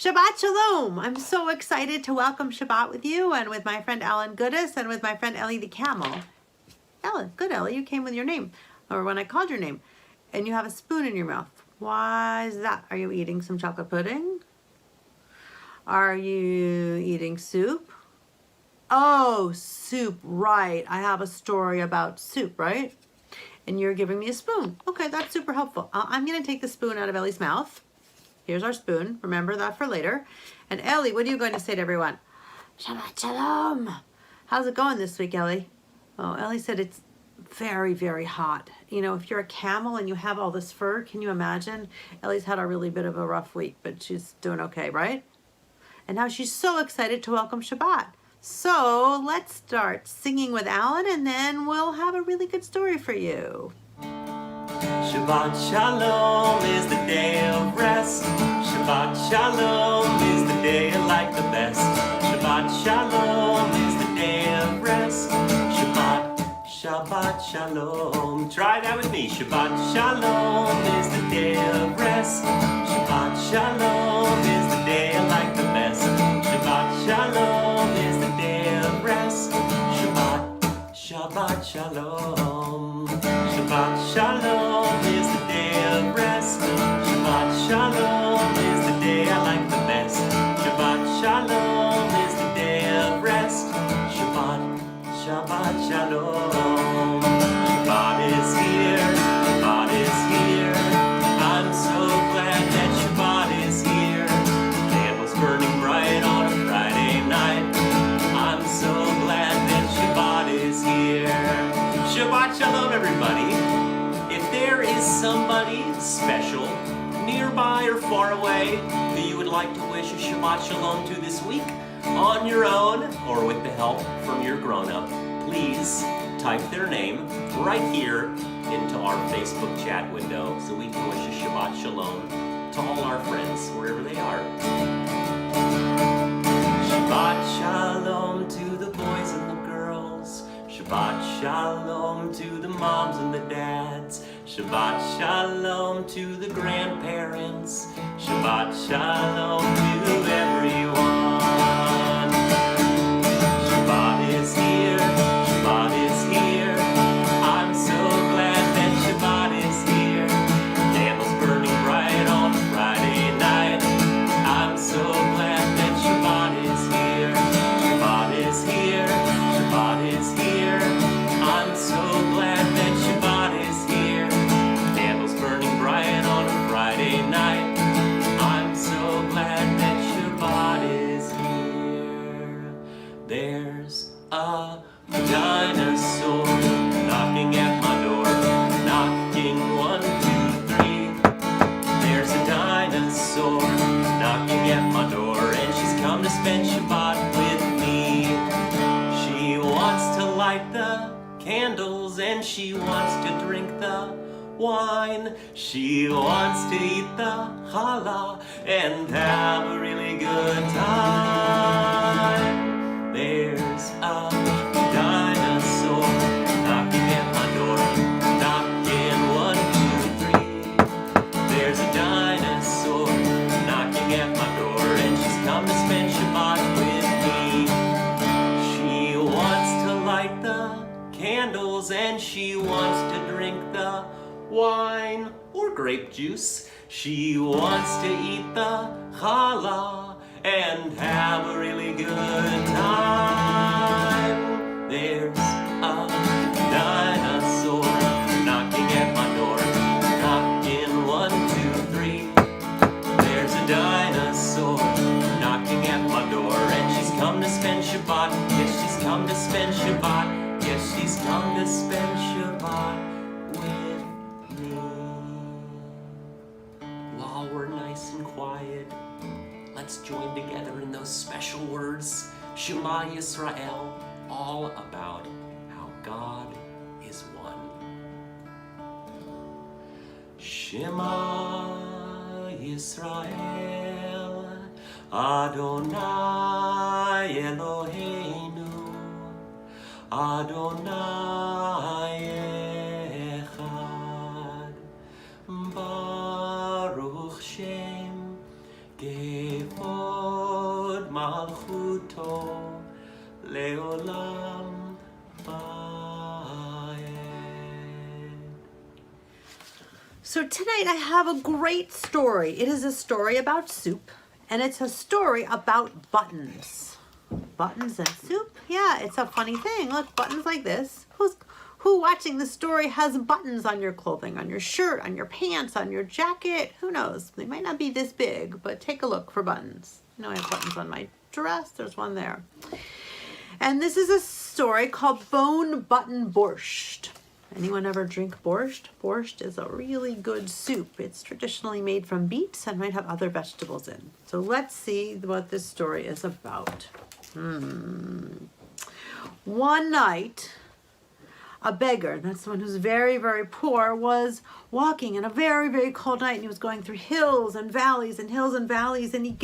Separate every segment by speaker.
Speaker 1: Shabbat Shalom! I'm so excited to welcome Shabbat with you and with my friend Ellen Goodis and with my friend Ellie the Camel. Ellen, good Ellie, you came with your name, or when I called your name, and you have a spoon in your mouth. Why is that? Are you eating some chocolate pudding? Are you eating soup? Oh, soup, right. I have a story about soup, right? And you're giving me a spoon. Okay, that's super helpful. I'm going to take the spoon out of Ellie's mouth. Here's our spoon. Remember that for later. And Ellie, what are you going to say to everyone? Shabbat Shalom. How's it going this week, Ellie? Oh, Ellie said it's very, very hot. You know, if you're a camel and you have all this fur, can you imagine? Ellie's had a really bit of a rough week, but she's doing okay, right? And now she's so excited to welcome Shabbat. So let's start singing with Alan, and then we'll have a really good story for you.
Speaker 2: Shabbat Shalom is the day of rest. Shabbat Shalom is the day I like the best. Shabbat Shalom is the day of rest. Shabbat Shalom. Try that with me. Shabbat Shalom is the day of rest. Shabbat Shalom is the day I like the best. Shabbat Shalom is the day of rest. Shabbat Shalom. Shabbat Shalom is the day of rest. Shabbat Shalom is the day I like the best. Shabbat Shalom is the day of rest. Shabbat Shalom. Shabbat is here. Shabbat is here. I'm so glad that Shabbat is here. Candles burning bright on a Friday night. I'm so glad that Shabbat is here. Shabbat Shalom, everybody. If there is somebody special, nearby or far away, who you would like to wish a Shabbat Shalom to this week, on your own or with the help from your grown-up, please type their name right here into our Facebook chat window so we can wish a Shabbat Shalom to all our friends wherever they are. Shabbat Shalom to the boys and the girls. Shabbat Shalom to the moms and the dads. Shabbat Shalom to the grandparents. Shabbat Shalom to everyone. Shabbat is here. Shabbat is here. I'm so glad that Shabbat is here. Candles burning bright on a Friday night. I'm so glad that Shabbat is here. Shabbat is here. Shabbat is here. I'm so glad that Shabbat is here. Candles burning bright on a Friday night. I'm so glad that Shabbat is here. There's a dinosaur knocking at my door. Knocking 1, 2, 3. There's a dinosaur knocking at my door, and she's come to spend Shabbat with me. She wants to light the candles, and she wants to drink the wine. She wants to eat the challah and have a really good time. There's a dinosaur knocking at my door. Knocking 1, 2, 3. There's a dinosaur knocking at my door, and she's come to spend Shabbat with me. She wants to light the candles, and she wants to drink the wine or grape juice. She wants to eat the challah and have a really good time. There's a dinosaur knocking at my door. Knocking 1, 2, 3. There's a dinosaur knocking at my door, and she's come to spend Shabbat. Yes, she's come to spend Shabbat. Yes, she's come to spend Shabbat with me. While we're nice and quiet, let's join together in those special words, Shema Yisrael, all about how God is one. Shema Yisrael, Adonai Eloheinu, Adonai Echad, Baruch Shem Gevor ומלכותו לעולם ועד.
Speaker 1: So tonight I have a great story. It is a story about soup, and it's a story about buttons. Buttons and soup? Yeah, it's a funny thing. Look, buttons like this. Who watching the story has buttons on your clothing, on your shirt, on your pants, on your jacket? Who knows? They might not be this big, but take a look for buttons. You know, I have buttons on my dress. There's one there. And this is a story called Bone Button Borscht. Anyone ever drink borscht? Borscht is a really good soup. It's traditionally made from beets and might have other vegetables in. So let's see what this story is about. One night, a beggar, that's someone who's very, very poor, was walking in a very, very cold night, and he was going through hills and valleys and hills and valleys, and he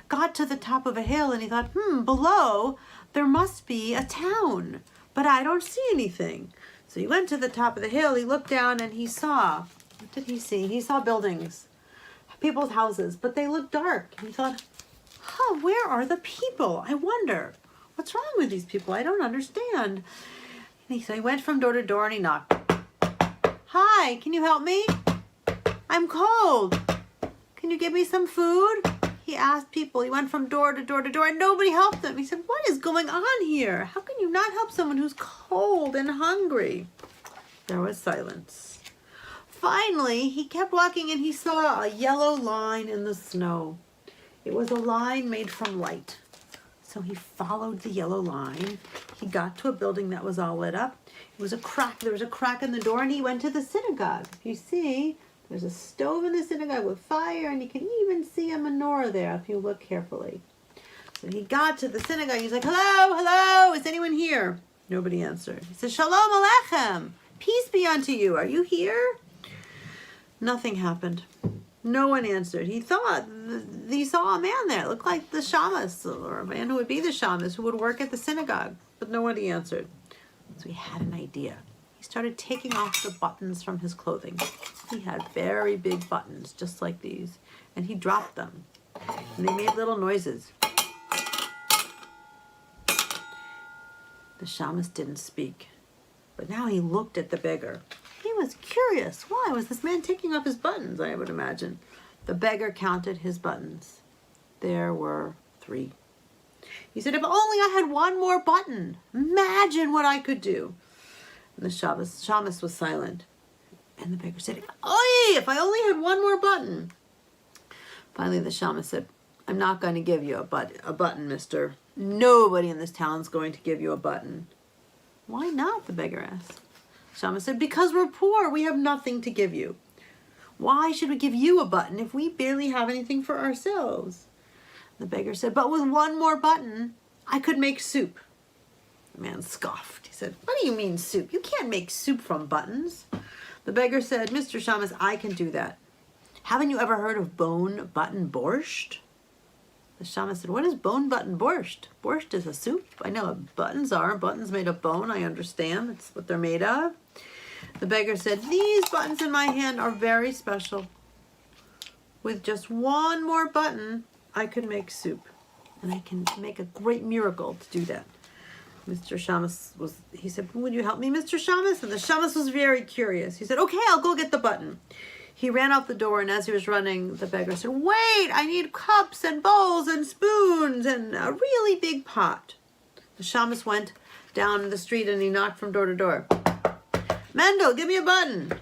Speaker 1: got to the top of a hill, and he thought, below there must be a town, but I don't see anything. So he went to the top of the hill, he looked down, and he saw, what did he see? He saw buildings, people's houses, but they looked dark. And he thought, where are the people? I wonder, what's wrong with these people? I don't understand. And so he went from door to door and he knocked. Hi, can you help me? I'm cold. Can you give me some food? He asked people. He went from door to door to door and nobody helped him. He said, what is going on here? How can you not help someone who's cold and hungry? There was silence. Finally, he kept walking and he saw a yellow line in the snow. It was a line made from light. So he followed the yellow line. He got to a building that was all lit up. It was a crack. There was a crack in the door, and he went to the synagogue. If you see, there's a stove in the synagogue with fire, and you can even see a menorah there if you look carefully. So he got to the synagogue. He's like, hello, hello, is anyone here? Nobody answered. He said, Shalom Aleichem, peace be unto you. Are you here? Nothing happened. No one answered. He thought he saw a man there. It looked like the shamus, or a man who would be the shamus, who would work at the synagogue. But nobody answered. So he had an idea. He started taking off the buttons from his clothing. He had very big buttons, just like these. And he dropped them. And they made little noises. The shamus didn't speak. But now he looked at the beggar. He was curious. Why was this man taking off his buttons, I would imagine? The beggar counted his buttons. There were 3. He said, if only I had one more button. Imagine what I could do. And the shamus was silent. And the beggar said, oi, if I only had one more button. Finally, the shamus said, I'm not going to give you a button, mister. Nobody in this town is going to give you a button. Why not? The beggar asked. Shamus said, because we're poor, we have nothing to give you. Why should we give you a button if we barely have anything for ourselves? The beggar said, but with one more button, I could make soup. The man scoffed. He said, what do you mean soup? You can't make soup from buttons. The beggar said, Mr. Shamus, I can do that. Haven't you ever heard of bone button borscht? The shamus said, what is bone button borscht? Borscht is a soup. I know what buttons are. Buttons made of bone, I understand. That's what they're made of. The beggar said, these buttons in my hand are very special. With just one more button, I could make soup. And I can make a great miracle to do that. Mr. Shamus he said, would you help me, Mr. Shamus? And the shamus was very curious. He said, okay, I'll go get the button. He ran out the door, and as he was running, the beggar said, wait, I need cups and bowls and spoons and a really big pot. The shamus went down the street, and he knocked from door to door. Mendel, give me a button.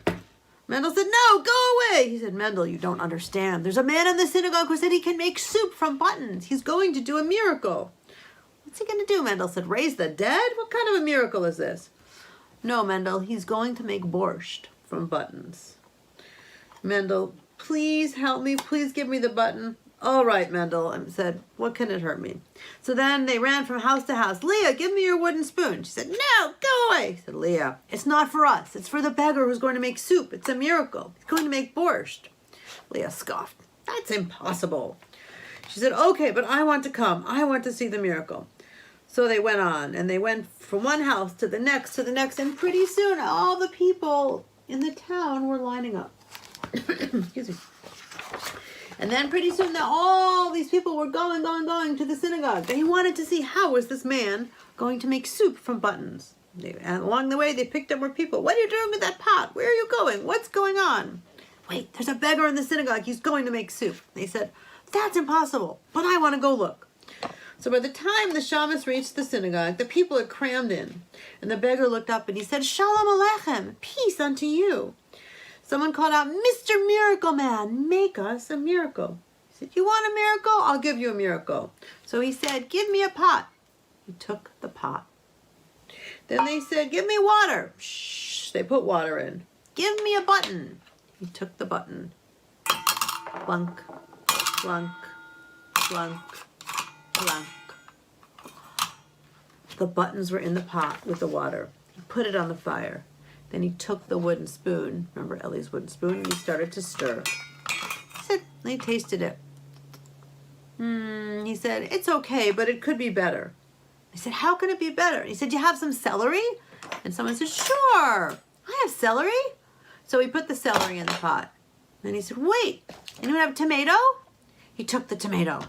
Speaker 1: Mendel said, no, go away. He said, Mendel, you don't understand. There's a man in the synagogue who said he can make soup from buttons. He's going to do a miracle. What's he going to do? Mendel said, raise the dead? What kind of a miracle is this? No, Mendel, he's going to make borscht from buttons. Mendel, please help me. Please give me the button. All right, Mendel said, what can it hurt me? So then they ran from house to house. Leah, give me your wooden spoon. She said, no, go away. He said, Leah, it's not for us. It's for the beggar who's going to make soup. It's a miracle. He's going to make borscht. Leah scoffed. That's impossible. She said, okay, but I want to come. I want to see the miracle. So they went on, and they went from one house to the next, and pretty soon all the people in the town were lining up. Excuse me. And then pretty soon all these people were going to the synagogue. They wanted to see how was this man going to make soup from buttons. And along the way, they picked up more people. What are you doing with that pot? Where are you going? What's going on? Wait, there's a beggar in the synagogue. He's going to make soup. They said, that's impossible, but I want to go look. So by the time the shabbos reached the synagogue, the people had crammed in. And the beggar looked up and he said, Shalom Aleichem, peace unto you. Someone called out, Mr. Miracle Man, make us a miracle. He said, you want a miracle? I'll give you a miracle. So he said, give me a pot. He took the pot. Then they said, give me water. Shh, they put water in. Give me a button. He took the button. Clunk, clunk, clunk, clunk. The buttons were in the pot with the water. He put it on the fire. Then he took the wooden spoon, remember Ellie's wooden spoon, and he started to stir. He tasted it. He said, it's okay, but it could be better. I said, how can it be better? He said, do you have some celery? And someone said, sure, I have celery. So he put the celery in the pot. Then he said, wait, anyone have a tomato? He took the tomato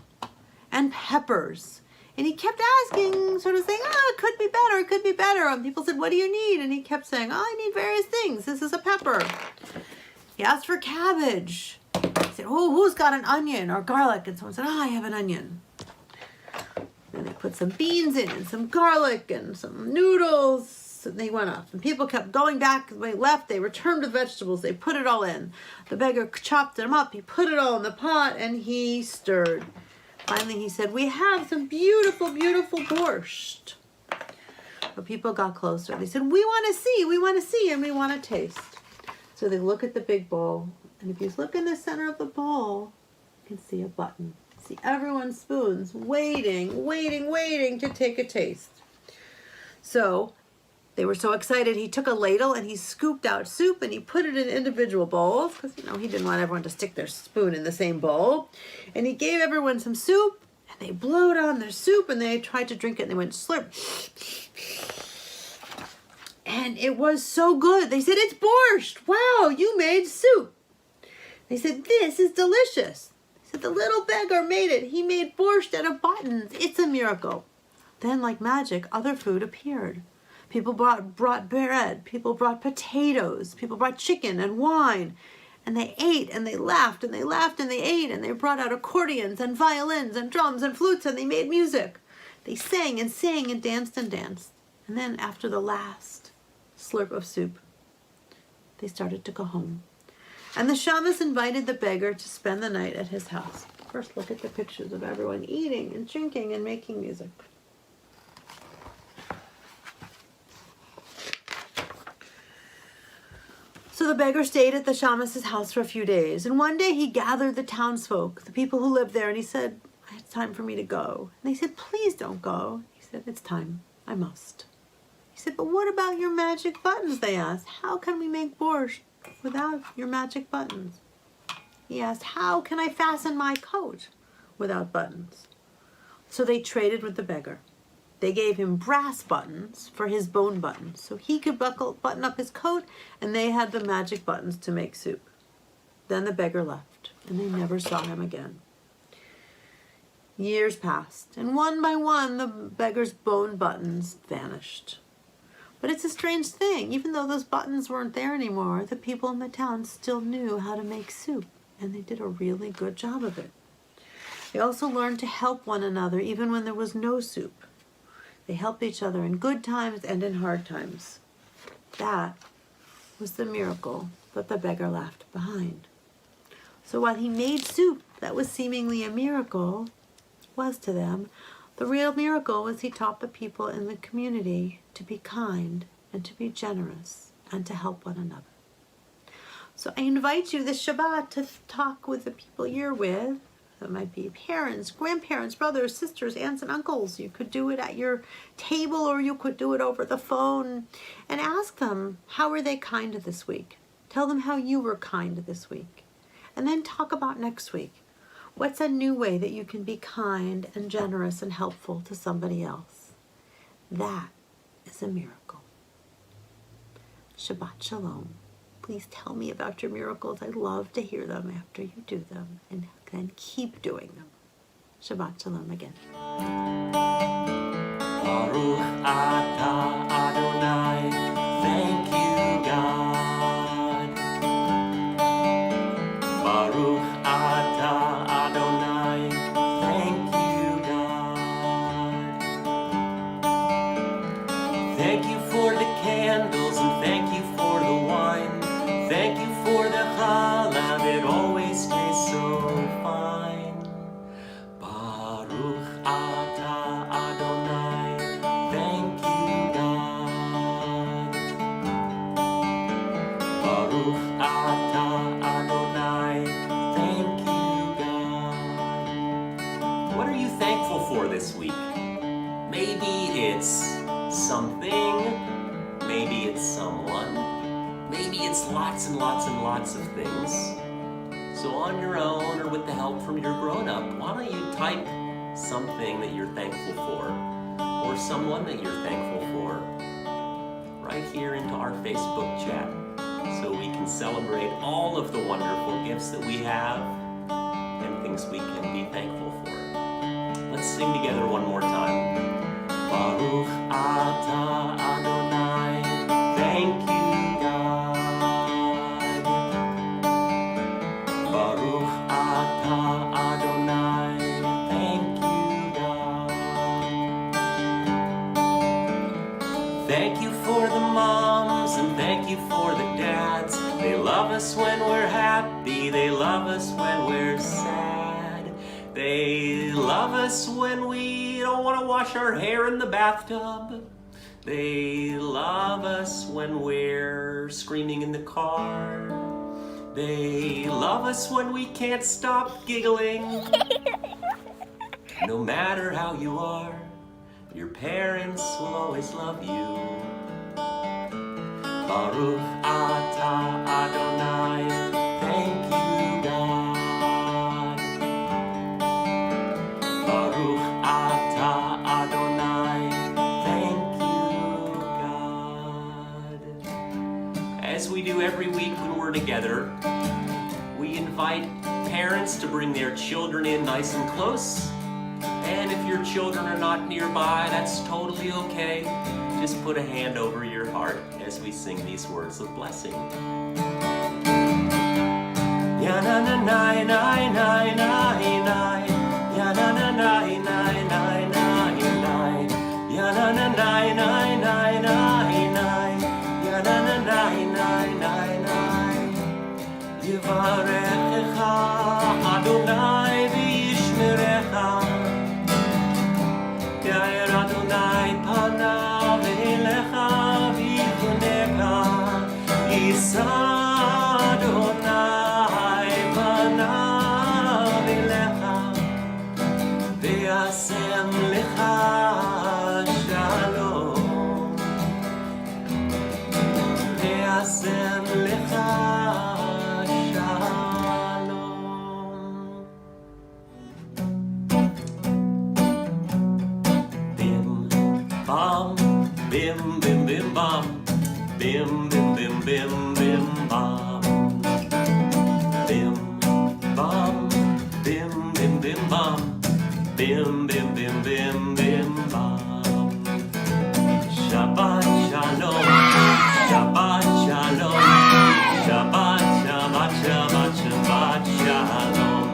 Speaker 1: and peppers. And he kept asking, sort of saying, it could be better, it could be better. And people said, what do you need? And he kept saying, I need various things. This is a pepper. He asked for cabbage. He said, who's got an onion or garlic? And someone said, I have an onion. Then they put some beans in and some garlic and some noodles. And they went off. And people kept going back. When they left, they returned with vegetables. They put it all in. The beggar chopped them up. He put it all in the pot and he stirred. Finally, he said, we have some beautiful, beautiful borscht. But people got closer. They said, we want to see, and we want to taste. So they look at the big bowl. And if you look in the center of the bowl, you can see a button. See everyone's spoons waiting to take a taste. So they were so excited, he took a ladle and he scooped out soup and he put it in individual bowls because, he didn't want everyone to stick their spoon in the same bowl. And he gave everyone some soup and they blowed on their soup and they tried to drink it and they went slurp. And it was so good. They said, it's borscht. Wow, you made soup. They said, this is delicious. They said, the little beggar made it. He made borscht out of buttons. It's a miracle. Then, like magic, other food appeared. People brought bread. People brought potatoes. People brought chicken and wine. And they ate and they laughed and they laughed and they ate. And they brought out accordions and violins and drums and flutes and they made music. They sang and sang and danced and danced. And then after the last slurp of soup, they started to go home. And the shamus invited the beggar to spend the night at his house. First, look at the pictures of everyone eating and drinking and making music. So the beggar stayed at the shamus's house for a few days. And one day he gathered the townsfolk, the people who lived there, and he said, it's time for me to go. And they said, please don't go. He said, it's time. I must. He said, but what about your magic buttons? They asked. How can we make borscht without your magic buttons? He asked, how can I fasten my coat without buttons? So they traded with the beggar. They gave him brass buttons for his bone buttons, so he could button up his coat, and they had the magic buttons to make soup. Then the beggar left, and they never saw him again. Years passed, and one by one, the beggar's bone buttons vanished. But it's a strange thing. Even though those buttons weren't there anymore, the people in the town still knew how to make soup, and they did a really good job of it. They also learned to help one another even when there was no soup. They helped each other in good times and in hard times. That was the miracle that the beggar left behind. So while he made soup that was seemingly a miracle, was to them, the real miracle was he taught the people in the community to be kind and to be generous and to help one another. So I invite you this Shabbat to talk with the people you're with. That might be parents, grandparents, brothers, sisters, aunts, and uncles. You could do it at your table or you could do it over the phone and ask them, how were they kind this week? Tell them how you were kind this week. And then talk about next week. What's a new way that you can be kind and generous and helpful to somebody else? That is a miracle. Shabbat Shalom. Please tell me about your miracles. I love to hear them after you do them. And then keep doing them. Shabbat Shalom again.
Speaker 2: Baruch Atah Adonai, thank you, God. Baruch Atah Adonai, thank you, God. Thank you for the candles and thank you for the wine. Thank you for the challah, it always tastes so fine. Baruch Atah Adonai, thank you, God. Baruch Atah Adonai, thank you, God. What are you thankful for this week? Maybe it's something, maybe it's someone, maybe it's lots and lots and lots of things. So on your own or with the help from your grown-up, why don't you type something that you're thankful for or someone that you're thankful for right here into our Facebook chat so we can celebrate all of the wonderful gifts that we have and things we can be thankful for. Let's sing together one more time. Baruch Atah Adonai, thank you, God. Baruch Atah Adonai, thank you, God. Thank you for the moms and thank you for the dads. They love us when we're happy, they love us when we're sad. They love us when we don't want to wash our hair in the bathtub. They love us when we're screaming in the car. They love us when we can't stop giggling. No matter how you are, your parents will always love you. Baruch Atah Adonai, thank you, God. Baruch Atah Adonai, thank you, God. As we do every week when we're together, we invite parents to bring their children in nice and close. And if your children are not nearby, that's totally okay. Just put a hand over your heart as we sing these words of blessing. Ya na na na na na na na. Ya na na na na na na na. Ya na na na na na na. Ya na na na na na. Yivarechecha Adonai v'yishmerecha. Yair Adonai panav elecha v'yichunecha. Yisa Adonai panav elecha v'yasem lecha shalom. V'yasem lecha shalom. Bam, bim, bim, bim, bam. Bim, bim, bim, bim, bim, bam. Bim, bam, bim, bim, bim, bam. Bim, bim, bim, bim, bim, bam. Shabbat shalom, Shabbat shalom, Shabbat, Shabbat, Shabbat, Shabbat shalom,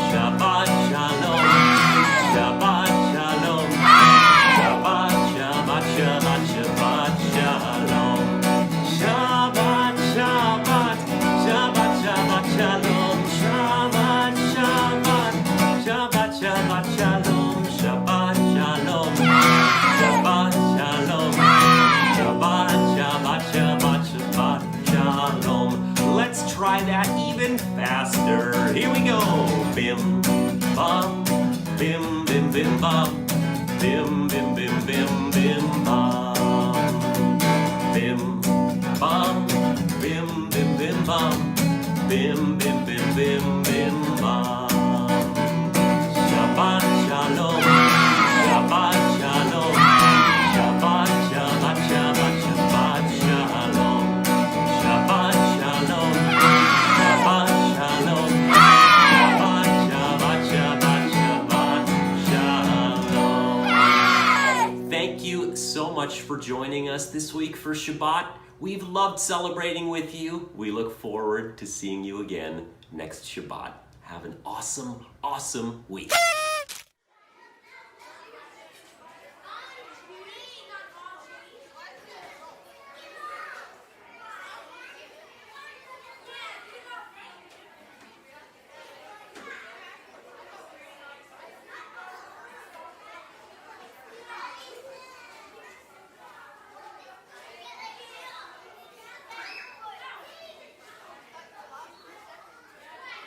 Speaker 2: Shabbat shalom, Shabbat shalom, Shabbat, Shabbat, Shabbat, Shabbat shalom, Shabbat, Shabbat, Shabbat, Shabbat shalom, Shabbat, Shabbat, Shabbat, Shabbat shalom, Shabbat shalom, Shabbat shalom, Shabbat, Shabbat, Shabbat, Shabbat shalom. Let's try that even faster. Here we go. Bim, bam, bim, bim, bim, bam. Bim, bim, bim, bim, bim, bam. Bim, bam, bim, bim, bim, bam. Bim, bim, bim, bim, bim, bam. Shabbat shalom, Shabbat shalom, Shabbat, Shabbat, Shabbat, Shabbat shalom, Shabbat shalom, Shabbat shalom, Shabbat, much for joining us this week for Shabbat. We've loved celebrating with you. We look forward to seeing you again next Shabbat. Have an awesome, awesome week.